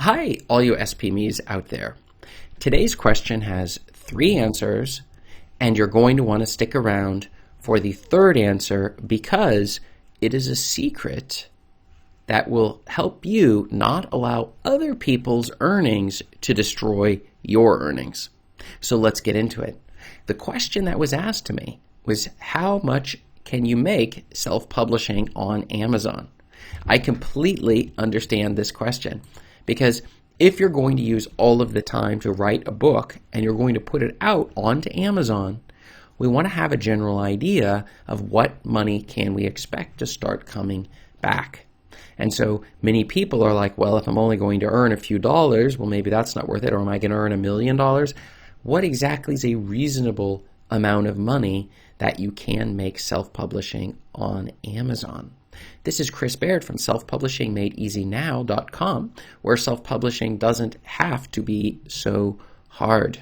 Hi, all you SPMEs out there. Today's question has 3 answers, and you're going to want to stick around for the third answer because it is a secret that will help you not allow other people's earnings to destroy your earnings. So let's get into it. The question that was asked to me was, how much can you make self-publishing on Amazon? I completely understand this question. Because if you're going to use all of the time to write a book and you're going to put it out onto Amazon, we want to have a general idea of what money can we expect to start coming back. And so many people are like, well, if I'm only going to earn a few dollars, well, maybe that's not worth it. Or am I going to earn $1 million? What exactly is a reasonable amount of money that you can make self-publishing on Amazon? This is Chris Baird from selfpublishingmadeeasynow.com, where self-publishing doesn't have to be so hard.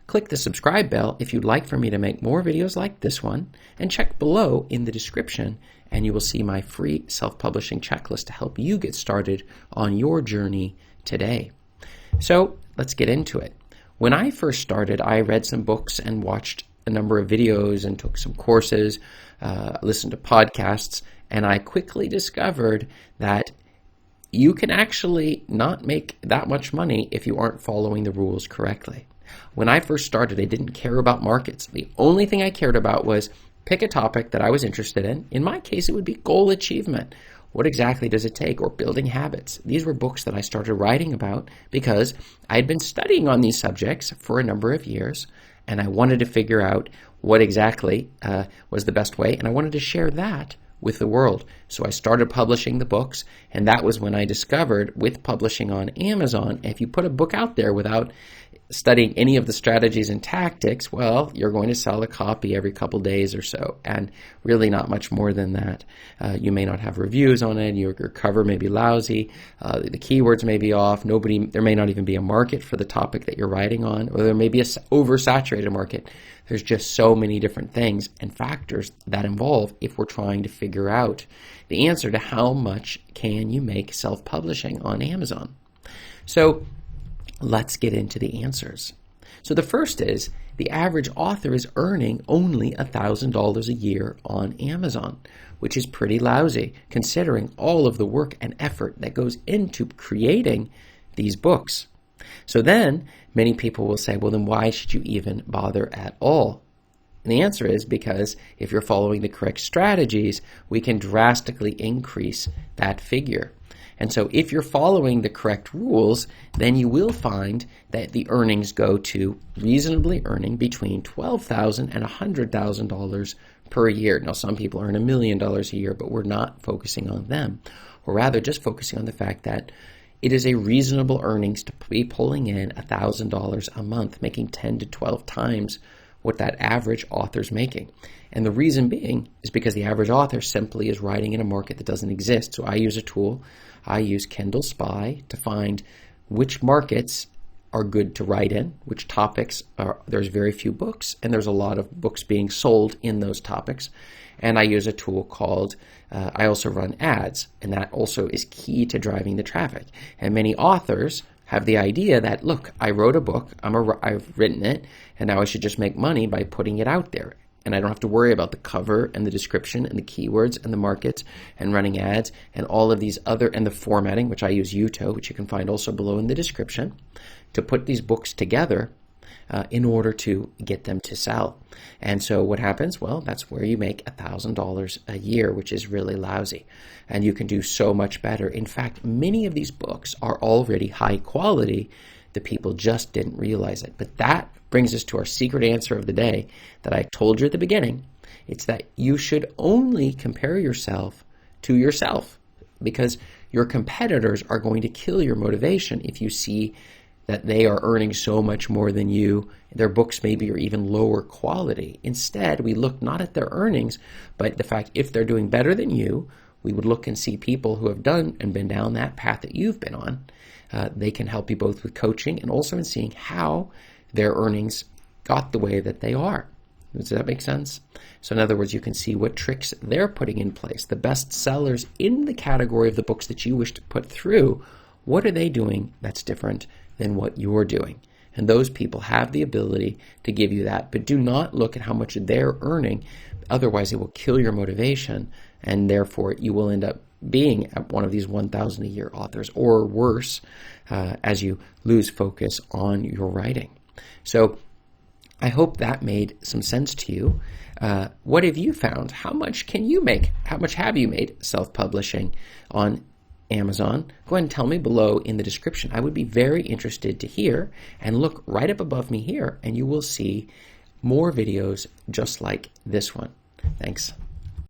Click the subscribe bell if you'd like for me to make more videos like this one, and check below in the description and you will see my free self-publishing checklist to help you get started on your journey today. So let's get into it. When I first started, I read some books and watched a number of videos and took some courses, listened to podcasts, and I quickly discovered that you can actually not make that much money if you aren't following the rules correctly. When I first started, I didn't care about markets. The only thing I cared about was pick a topic that I was interested in. In my case, it would be goal achievement. What exactly does it take? Or building habits. These were books that I started writing about because I had been studying on these subjects for a number of years, and I wanted to figure out what exactly was the best way, and I wanted to share that with the world. So I started publishing the books, and that was when I discovered with publishing on Amazon, if you put a book out there without studying any of the strategies and tactics, well, you're going to sell a copy every couple days or so, and really not much more than that. You may not have reviews on it, your cover may be lousy, the keywords may be off, there may not even be a market for the topic that you're writing on, or there may be an oversaturated market. There's just so many different things and factors that involve if we're trying to figure out the answer to how much can you make self-publishing on Amazon. So let's get into the answers. So the first is, the average author is earning only $1,000 a year on Amazon, which is pretty lousy considering all of the work and effort that goes into creating these books. So then many people will say, well, then why should you even bother at all? And the answer is because if you're following the correct strategies, we can drastically increase that figure. And so if you're following the correct rules, then you will find that the earnings go to reasonably earning between $12,000 and $100,000 per year. Now, some people earn $1 million a year, but we're not focusing on them. We're rather just focusing on the fact that it is a reasonable earnings to be pulling in $1,000 a month, making 10 to 12 times what that average author's making. And the reason being is because the average author simply is writing in a market that doesn't exist. So I use a tool. I use KDSpy to find which markets are good to write in, which topics there's very few books, and there's a lot of books being sold in those topics. And I use a tool called, I also run ads, and that also is key to driving the traffic. And many authors have the idea that, look, I wrote a book, I've written it, and now I should just make money by putting it out there. And I don't have to worry about the cover and the description and the keywords and the markets and running ads and all of these other, and the formatting, which I use Uto, which you can find also below in the description, to put these books together in order to get them to sell. And so what happens? Well, that's where you make $1,000 a year, which is really lousy. And you can do so much better. In fact, many of these books are already high quality. The people just didn't realize it. But that brings us to our secret answer of the day that I told you at the beginning. It's that you should only compare yourself to yourself, because your competitors are going to kill your motivation if you see that they are earning so much more than you. Their books maybe are even lower quality. Instead, we look not at their earnings, but the fact if they're doing better than you, we would look and see people who have done and been down that path that you've been on. They can help you both with coaching and also in seeing how their earnings got the way that they are. Does that make sense? So in other words, you can see what tricks they're putting in place. The best sellers in the category of the books that you wish to put through, what are they doing that's different than what you're doing? And those people have the ability to give you that, but do not look at how much they're earning. Otherwise, it will kill your motivation, and therefore you will end up being one of these 1,000 a year authors, or worse, as you lose focus on your writing. So I hope that made some sense to you. What have you found? How much can you make? How much have you made self-publishing on Amazon? Go ahead and tell me below in the description. I would be very interested to hear, and look right up above me here and you will see more videos just like this one. Thanks.